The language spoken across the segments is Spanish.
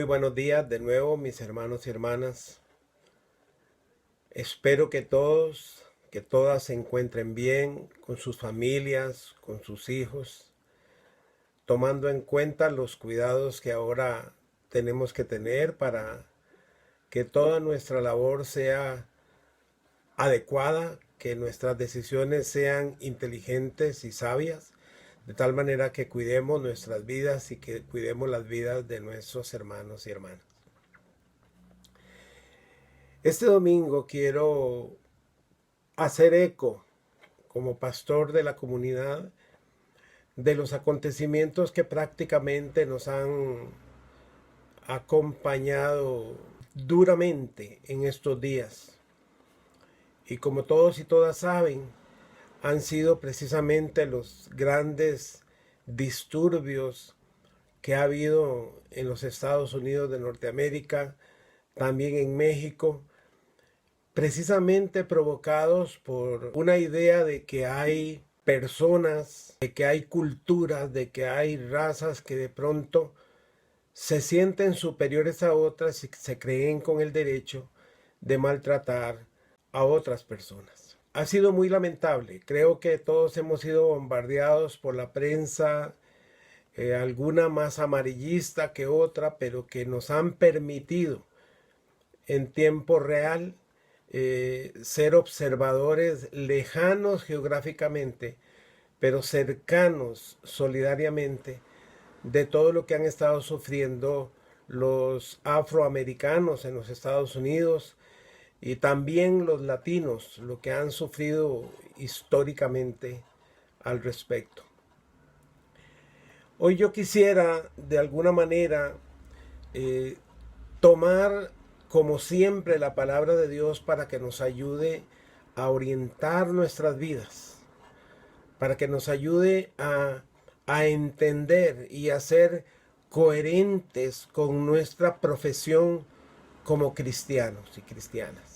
Muy buenos días de nuevo, mis hermanos y hermanas. Espero que todos, que todas se encuentren bien con sus familias, con sus hijos, tomando en cuenta los cuidados que ahora tenemos que tener para que toda nuestra labor sea adecuada, que nuestras decisiones sean inteligentes y sabias, de tal manera que cuidemos nuestras vidas y que cuidemos las vidas de nuestros hermanos y hermanas. Este domingo quiero hacer eco, como pastor de la comunidad, de los acontecimientos que prácticamente nos han acompañado duramente en estos días. Y como todos y todas saben, han sido precisamente los grandes disturbios que ha habido en los Estados Unidos de Norteamérica, también en México, precisamente provocados por una idea de que hay personas, de que hay culturas, de que hay razas que de pronto se sienten superiores a otras y se creen con el derecho de maltratar a otras personas. Ha sido muy lamentable. Creo que todos hemos sido bombardeados por la prensa, alguna más amarillista que otra, pero que nos han permitido en tiempo real ser observadores lejanos geográficamente, pero cercanos solidariamente de todo lo que han estado sufriendo los afroamericanos en los Estados Unidos y también los latinos, lo que han sufrido históricamente al respecto. Hoy yo quisiera de alguna manera tomar como siempre la palabra de Dios para que nos ayude a orientar nuestras vidas, para que nos ayude a entender y a ser coherentes con nuestra profesión como cristianos y cristianas.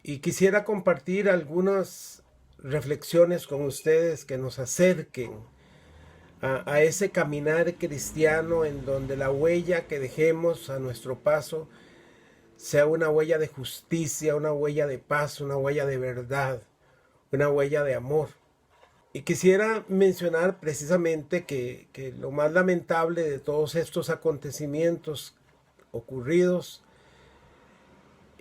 Y quisiera compartir algunas reflexiones con ustedes que nos acerquen a ese caminar cristiano en donde la huella que dejemos a nuestro paso sea una huella de justicia, una huella de paz, una huella de verdad, una huella de amor. Y quisiera mencionar precisamente que lo más lamentable de todos estos acontecimientos ocurridos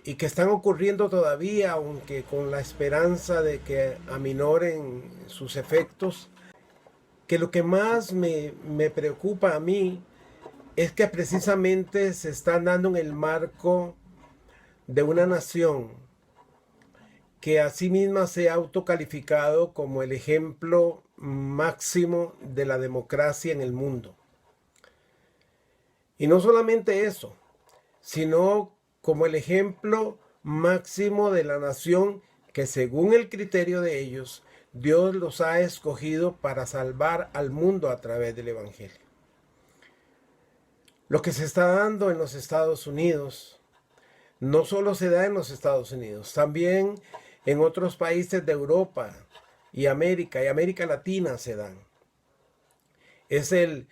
y que están ocurriendo todavía, aunque con la esperanza de que aminoren sus efectos, que lo que más me preocupa a mí es que precisamente se están dando en el marco de una nación que a sí misma se ha autocalificado como el ejemplo máximo de la democracia en el mundo. Y no solamente eso, sino como el ejemplo máximo de la nación que según el criterio de ellos, Dios los ha escogido para salvar al mundo a través del Evangelio. Lo que se está dando en los Estados Unidos no solo se da en los Estados Unidos, también en otros países de Europa y América Latina se dan. Es el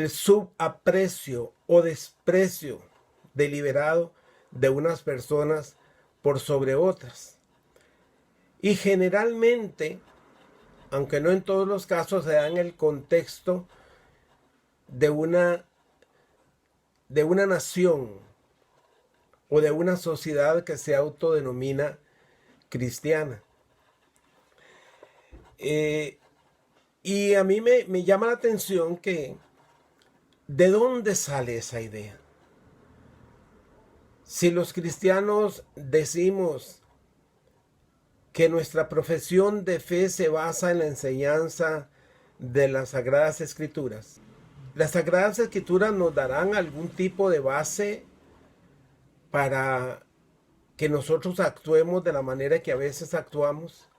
subaprecio o desprecio deliberado de unas personas por sobre otras. Y generalmente, aunque no en todos los casos, se da en el contexto de una nación o de una sociedad que se autodenomina cristiana. Y a mí me llama la atención que ¿de dónde sale esa idea? Si los cristianos decimos que nuestra profesión de fe se basa en la enseñanza de las Sagradas Escrituras, las Sagradas Escrituras nos darán algún tipo de base para que nosotros actuemos de la manera que a veces actuamos,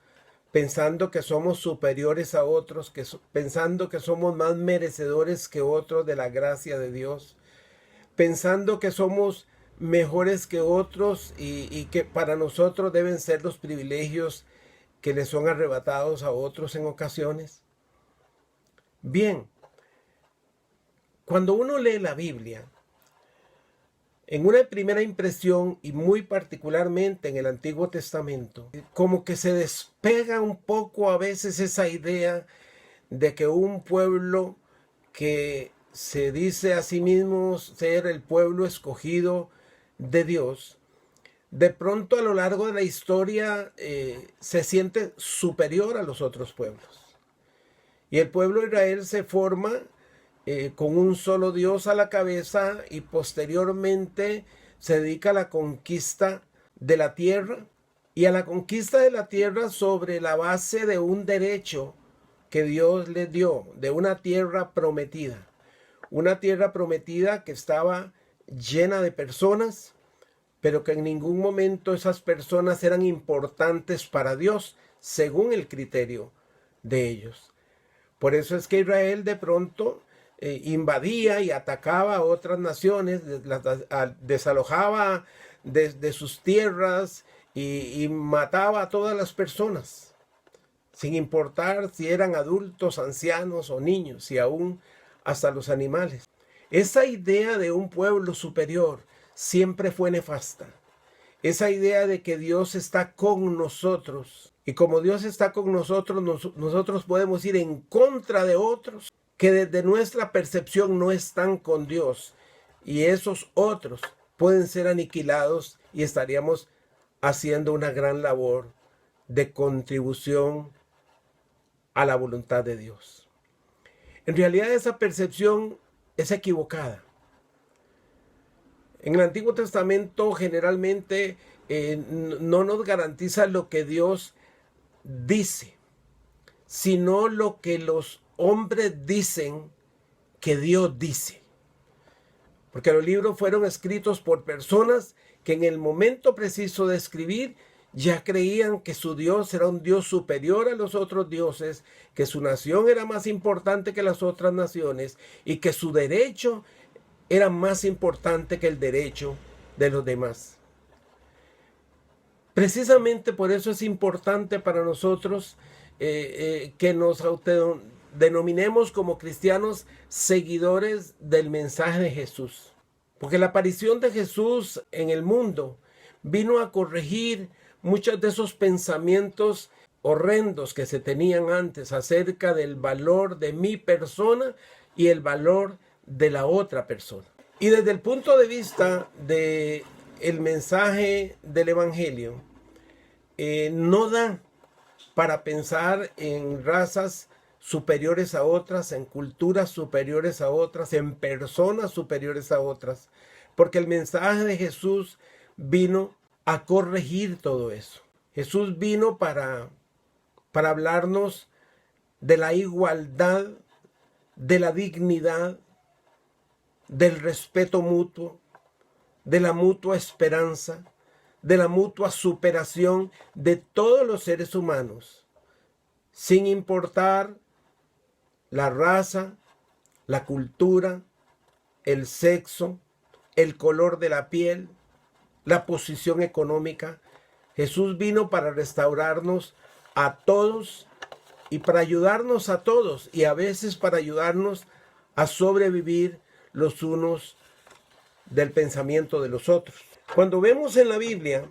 pensando que somos superiores a otros, pensando que somos más merecedores que otros de la gracia de Dios, pensando que somos mejores que otros y que para nosotros deben ser los privilegios que les son arrebatados a otros en ocasiones. Bien, cuando uno lee la Biblia, En una primera impresión, y muy particularmente en el Antiguo Testamento, como que se despega un poco a veces esa idea de que un pueblo que se dice a sí mismo ser el pueblo escogido de Dios, de pronto a lo largo de la historia se siente superior a los otros pueblos. Y el pueblo de Israel se forma con un solo Dios a la cabeza y posteriormente se dedica a la conquista de la tierra y a la conquista de la tierra sobre la base de un derecho que Dios les dio, de una tierra prometida. Una tierra prometida que estaba llena de personas, pero que en ningún momento esas personas eran importantes para Dios, según el criterio de ellos. Por eso es que Israel de pronto invadía y atacaba a otras naciones, desalojaba de sus tierras y mataba a todas las personas, sin importar si eran adultos, ancianos o niños, y aún hasta los animales. Esa idea de un pueblo superior siempre fue nefasta. Esa idea de que Dios está con nosotros, y como Dios está con nosotros, nosotros podemos ir en contra de otros que desde nuestra percepción no están con Dios, y esos otros pueden ser aniquilados y estaríamos haciendo una gran labor de contribución a la voluntad de Dios. En realidad esa percepción es equivocada. En el Antiguo Testamento generalmente no nos garantiza lo que Dios dice, sino lo que los hombres dicen que Dios dice. Porque los libros fueron escritos por personas que en el momento preciso de escribir ya creían que su Dios era un Dios superior a los otros dioses, que su nación era más importante que las otras naciones y que su derecho era más importante que el derecho de los demás. Precisamente por eso es importante para nosotros que nos autodenominemos como cristianos seguidores del mensaje de Jesús. Porque la aparición de Jesús en el mundo vino a corregir muchos de esos pensamientos horrendos que se tenían antes acerca del valor de mi persona y el valor de la otra persona. Y desde el punto de vista del mensaje del Evangelio, no da para pensar en razas superiores a otras, en culturas superiores a otras, en personas superiores a otras, porque el mensaje de Jesús vino a corregir todo eso. Jesús vino para hablarnos de la igualdad, de la dignidad, del respeto mutuo, de la mutua esperanza, de la mutua superación de todos los seres humanos, sin importar la raza, la cultura, el sexo, el color de la piel, la posición económica. Jesús vino para restaurarnos a todos y para ayudarnos a todos, y a veces para ayudarnos a sobrevivir los unos del pensamiento de los otros. Cuando vemos en la Biblia,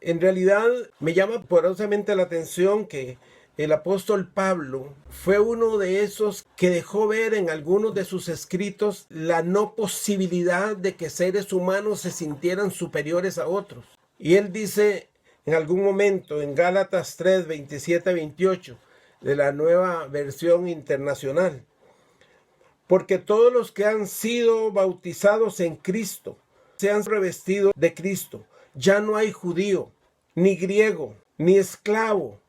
en realidad me llama poderosamente la atención que el apóstol Pablo fue uno de esos que dejó ver en algunos de sus escritos la no posibilidad de que seres humanos se sintieran superiores a otros. Y él dice en algún momento en Gálatas 3, 27, 28 de la Nueva Versión Internacional: porque todos los que han sido bautizados en Cristo se han revestido de Cristo. Ya no hay judío, ni griego, ni esclavo,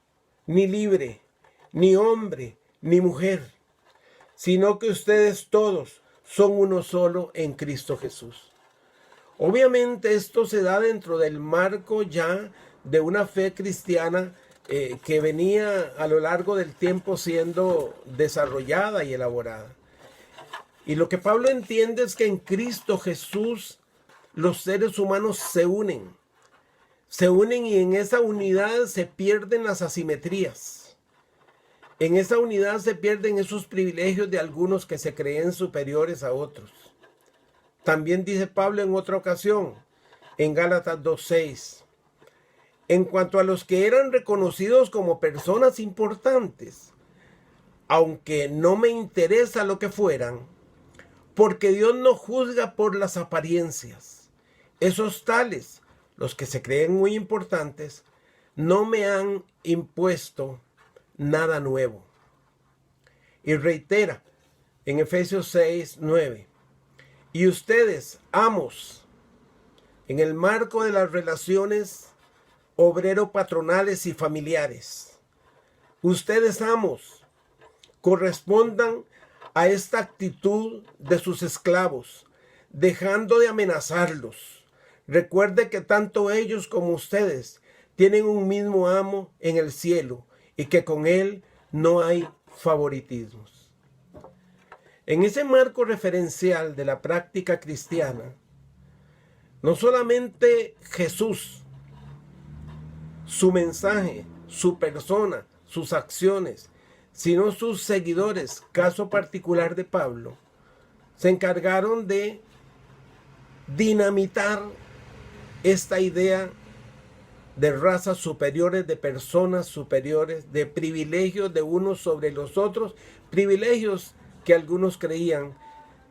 ni libre, ni hombre, ni mujer, sino que ustedes todos son uno solo en Cristo Jesús. Obviamente esto se da dentro del marco ya de una fe cristiana que venía a lo largo del tiempo siendo desarrollada y elaborada. Y lo que Pablo entiende es que en Cristo Jesús los seres humanos se unen y en esa unidad se pierden las asimetrías. En esa unidad se pierden esos privilegios de algunos que se creen superiores a otros. También dice Pablo en otra ocasión, en Gálatas 2:6, en cuanto a los que eran reconocidos como personas importantes, aunque no me interesa lo que fueran, porque Dios no juzga por las apariencias. Esos tales, los que se creen muy importantes, no me han impuesto nada nuevo. Y reitera en Efesios 6:9, y ustedes, amos, en el marco de las relaciones obrero-patronales y familiares, ustedes, amos, correspondan a esta actitud de sus esclavos, dejando de amenazarlos. Recuerde que tanto ellos como ustedes tienen un mismo amo en el cielo y que con él no hay favoritismos. En ese marco referencial de la práctica cristiana, no solamente Jesús, su mensaje, su persona, sus acciones, sino sus seguidores, caso particular de Pablo, se encargaron de dinamitar esta idea de razas superiores, de personas superiores, de privilegios de unos sobre los otros, privilegios que algunos creían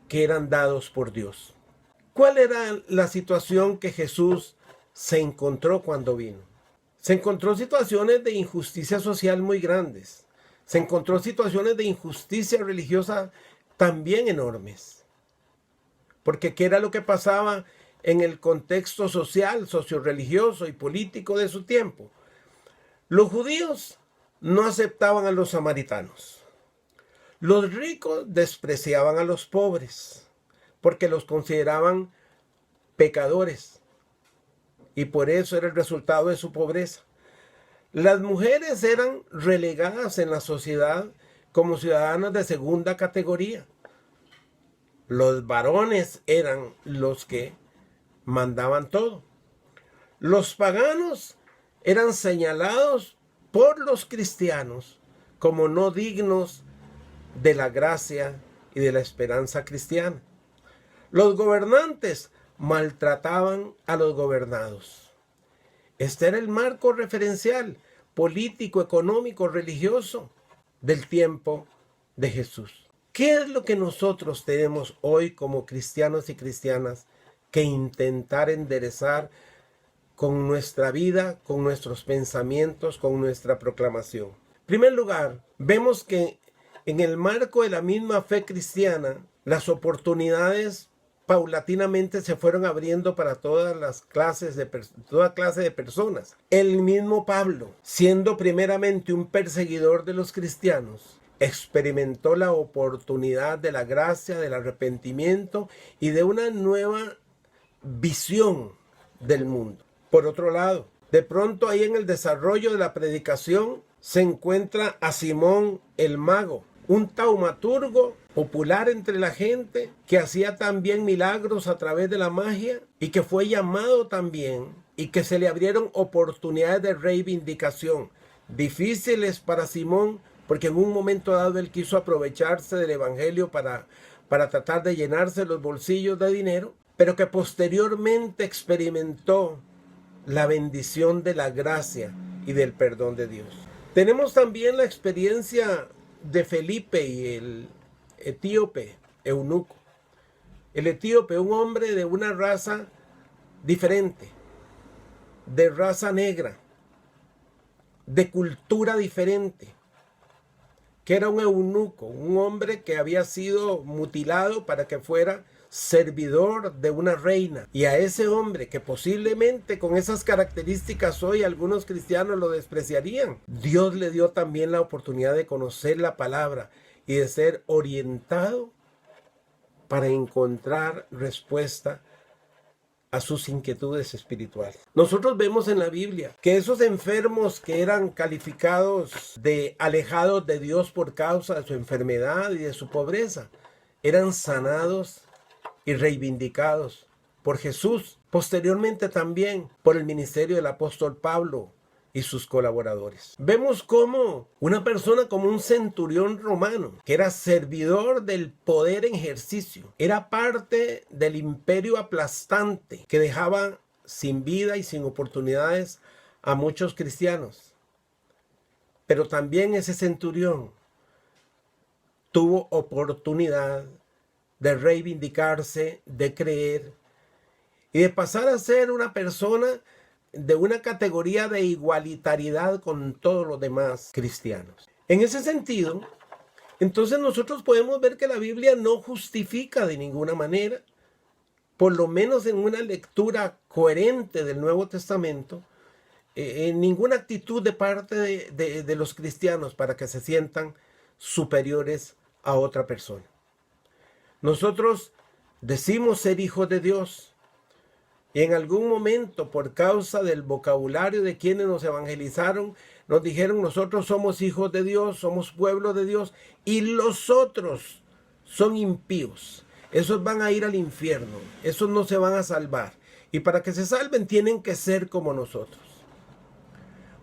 que eran dados por Dios. ¿Cuál era la situación que Jesús se encontró cuando vino? Se encontró situaciones de injusticia social muy grandes. Se encontró situaciones de injusticia religiosa también enormes. Porque ¿qué era lo que pasaba en el contexto social, socio-religioso y político de su tiempo? Los judíos no aceptaban a los samaritanos. Los ricos despreciaban a los pobres porque los consideraban pecadores y por eso era el resultado de su pobreza. Las mujeres eran relegadas en la sociedad como ciudadanas de segunda categoría. Los varones eran los que mandaban todo. Los paganos eran señalados por los cristianos como no dignos de la gracia y de la esperanza cristiana. Los gobernantes maltrataban a los gobernados. Este era el marco referencial político, económico, religioso del tiempo de Jesús. ¿Qué es lo que nosotros tenemos hoy como cristianos y cristianas que intentar enderezar con nuestra vida, con nuestros pensamientos, con nuestra proclamación? En primer lugar, vemos que en el marco de la misma fe cristiana, las oportunidades paulatinamente se fueron abriendo para todas las clases toda clase de personas. El mismo Pablo, siendo primeramente un perseguidor de los cristianos, experimentó la oportunidad de la gracia, del arrepentimiento y de una nueva visión del mundo. Por otro lado, de pronto ahí en el desarrollo de la predicación se encuentra a Simón el mago, un taumaturgo popular entre la gente que hacía también milagros a través de la magia y que fue llamado también y que se le abrieron oportunidades de reivindicación difíciles para Simón porque en un momento dado él quiso aprovecharse del evangelio para tratar de llenarse los bolsillos de dinero, pero que posteriormente experimentó la bendición de la gracia y del perdón de Dios. Tenemos también la experiencia de Felipe y el etíope eunuco. El etíope, un hombre de una raza diferente, de raza negra, de cultura diferente, que era un eunuco, un hombre que había sido mutilado para que fuera servidor de una reina. Y a ese hombre, que posiblemente con esas características hoy algunos cristianos lo despreciarían, Dios le dio también la oportunidad de conocer la palabra y de ser orientado para encontrar respuesta a sus inquietudes espirituales. Nosotros vemos en la Biblia que esos enfermos que eran calificados de alejados de Dios por causa de su enfermedad y de su pobreza, eran sanados y reivindicados por Jesús. Posteriormente también por el ministerio del apóstol Pablo y sus colaboradores. Vemos cómo una persona como un centurión romano, que era servidor del poder en ejercicio, era parte del imperio aplastante que dejaba sin vida y sin oportunidades a muchos cristianos. Pero también ese centurión tuvo oportunidad de reivindicarse, de creer y de pasar a ser una persona de una categoría de igualitariedad con todos los demás cristianos. En ese sentido, entonces nosotros podemos ver que la Biblia no justifica de ninguna manera, por lo menos en una lectura coherente del Nuevo Testamento, en ninguna actitud de parte de los cristianos para que se sientan superiores a otra persona. Nosotros decimos ser hijos de Dios, y en algún momento, por causa del vocabulario de quienes nos evangelizaron, nos dijeron: nosotros somos hijos de Dios, somos pueblo de Dios, y los otros son impíos. Esos van a ir al infierno, esos no se van a salvar. Y para que se salven tienen que ser como nosotros.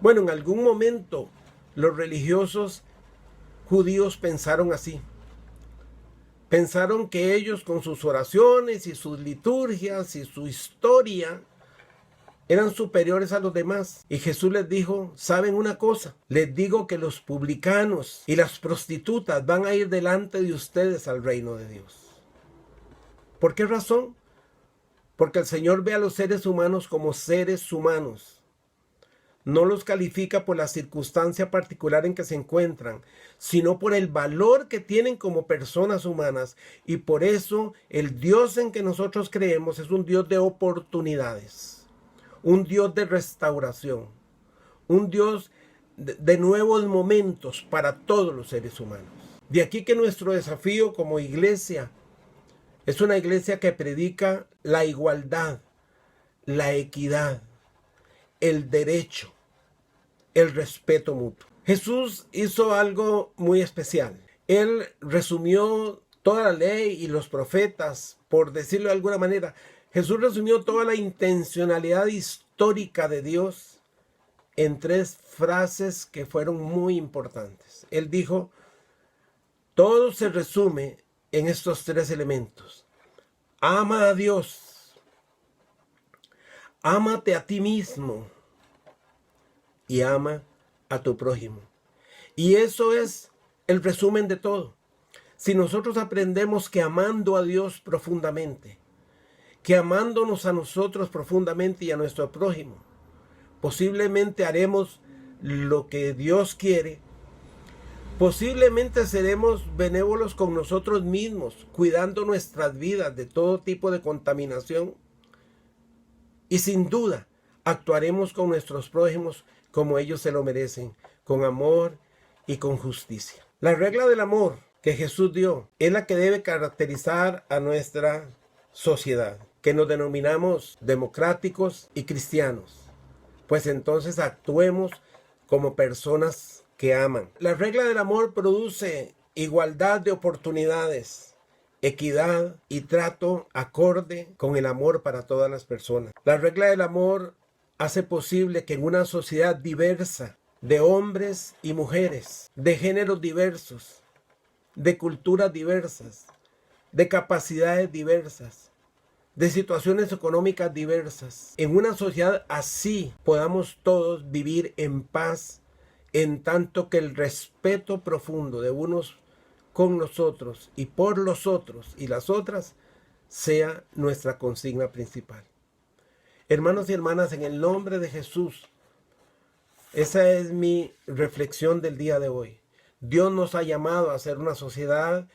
Bueno, en algún momento los religiosos judíos pensaron así. Pensaron que ellos, con sus oraciones y sus liturgias y su historia, eran superiores a los demás. Y Jesús les dijo: ¿saben una cosa? Les digo que los publicanos y las prostitutas van a ir delante de ustedes al reino de Dios. ¿Por qué razón? Porque el Señor ve a los seres humanos como seres humanos. No los califica por la circunstancia particular en que se encuentran, sino por el valor que tienen como personas humanas. Y por eso el Dios en que nosotros creemos es un Dios de oportunidades, un Dios de restauración, un Dios de nuevos momentos para todos los seres humanos. De aquí que nuestro desafío como iglesia es una iglesia que predica la igualdad, la equidad, el derecho, el respeto mutuo. Jesús hizo algo muy especial. Él resumió toda la ley y los profetas, por decirlo de alguna manera. Jesús resumió toda la intencionalidad histórica de Dios en 3 frases que fueron muy importantes. Él dijo: todo se resume en estos 3 elementos. Ama a Dios, ámate a ti mismo y ama a tu prójimo. Y eso es el resumen de todo. Si nosotros aprendemos que amando a Dios profundamente, que amándonos a nosotros profundamente y a nuestro prójimo, posiblemente haremos lo que Dios quiere, posiblemente seremos benévolos con nosotros mismos, cuidando nuestras vidas de todo tipo de contaminación, y sin duda actuaremos con nuestros prójimos como ellos se lo merecen, con amor y con justicia. La regla del amor que Jesús dio es la que debe caracterizar a nuestra sociedad, que nos denominamos democráticos y cristianos, pues entonces actuemos como personas que aman. La regla del amor produce igualdad de oportunidades, equidad y trato acorde con el amor para todas las personas. La regla del amor hace posible que en una sociedad diversa, de hombres y mujeres, de géneros diversos, de culturas diversas, de capacidades diversas, de situaciones económicas diversas, en una sociedad así podamos todos vivir en paz, en tanto que el respeto profundo de unos con nosotros y por los otros y las otras sea nuestra consigna principal. Hermanos y hermanas, en el nombre de Jesús, esa es mi reflexión del día de hoy. Dios nos ha llamado a ser una sociedad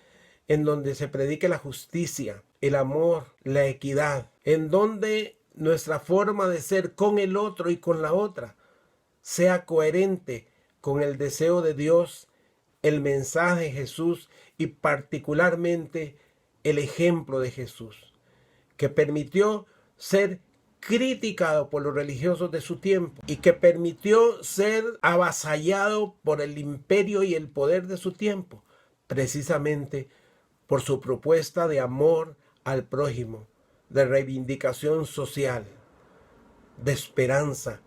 en donde se predique la justicia, el amor, la equidad, en donde nuestra forma de ser con el otro y con la otra sea coherente con el deseo de Dios, el mensaje de Jesús y particularmente el ejemplo de Jesús, que permitió ser criticado por los religiosos de su tiempo y que permitió ser avasallado por el imperio y el poder de su tiempo, precisamente por su propuesta de amor al prójimo, de reivindicación social, de esperanza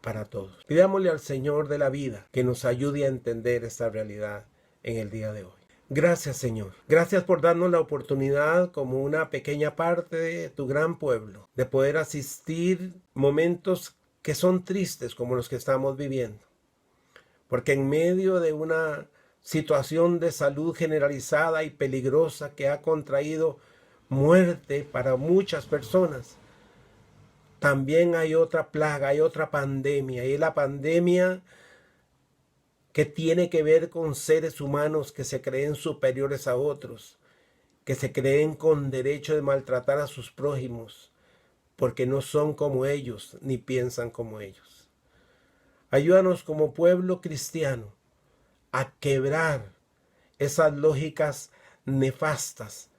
para todos. Pidámosle al Señor de la vida que nos ayude a entender esta realidad en el día de hoy. Gracias, Señor. Gracias por darnos la oportunidad, como una pequeña parte de tu gran pueblo, de poder asistir momentos que son tristes como los que estamos viviendo. Porque en medio de una situación de salud generalizada y peligrosa que ha contraído muerte para muchas personas, también hay otra plaga, hay otra pandemia, y es la pandemia que tiene que ver con seres humanos que se creen superiores a otros, que se creen con derecho de maltratar a sus prójimos, porque no son como ellos ni piensan como ellos. Ayúdanos como pueblo cristiano a quebrar esas lógicas nefastas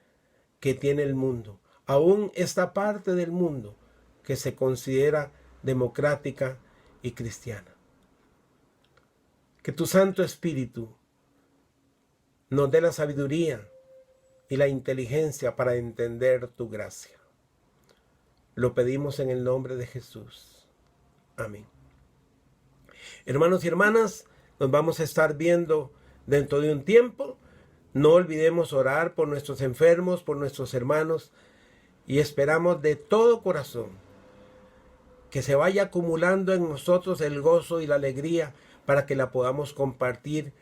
que tiene el mundo, aún esta parte del mundo que se considera democrática y cristiana. Que tu Santo Espíritu nos dé la sabiduría y la inteligencia para entender tu gracia. Lo pedimos en el nombre de Jesús. Amén. Hermanos y hermanas, nos vamos a estar viendo dentro de un tiempo. No olvidemos orar por nuestros enfermos, por nuestros hermanos, y esperamos de todo corazón que se vaya acumulando en nosotros el gozo y la alegría para que la podamos compartir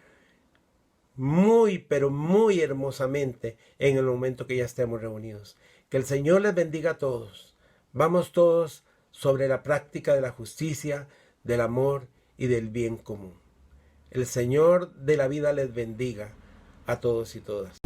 muy, pero muy hermosamente en el momento que ya estemos reunidos. Que el Señor les bendiga a todos. Vamos todos sobre la práctica de la justicia, del amor y del bien común. El Señor de la vida les bendiga a todos y todas.